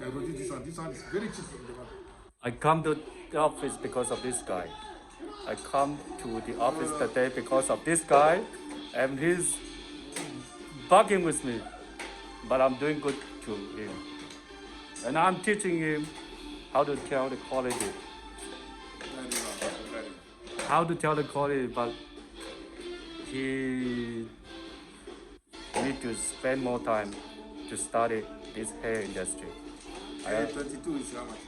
This one is very cheap in the market. I come to the office because of this guy. I come to the office today because of this guy, and he's bugging with me. But I'm doing good to him, and I'm teaching him how to tell the quality. How to tell the quality, but he need to spend more time to study this hair industry. 22 is how much?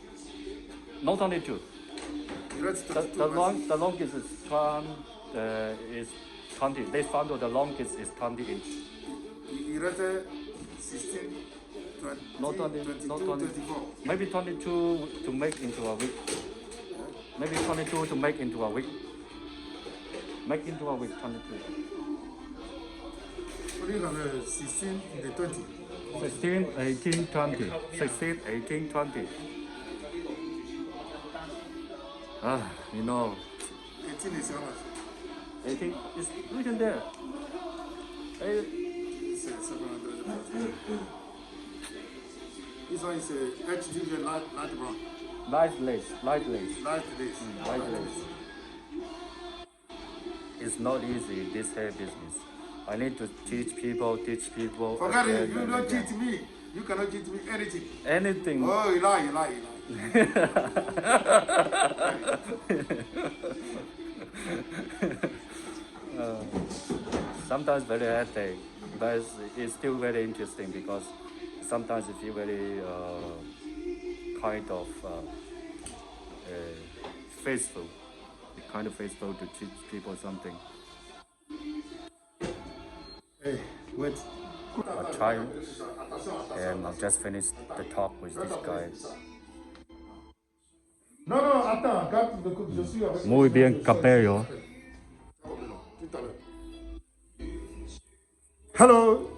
Not only two. The longest is 20. They found out the longest is 20 inch. You rated 16, 20, Not 22, 24. Maybe 22 to make into a wig. Maybe 22 to make into a wig. Make into a wig 22. What do you have? 16 in the 20. 16, 18, 20. 16, 18, 20. You know. 18 is how much? 18 is written there. It's 700. This one is a HDV light brown. Light lace. Light lace. Light lace. It's not easy, this hair business. I need to teach people. Forget it, you don't teach me. You cannot teach me anything. Anything. Oh, you lie. Sometimes very headache, but it's still very interesting because sometimes you feel very kind of faithful, to teach people something. Hey, wait. I try, and I just finished the talk with this guy. No, attends, je suis avec. Muy bien, cabello. Hello.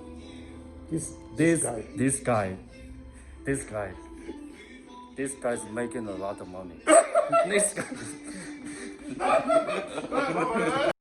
This guy is making a lot of money. This guy.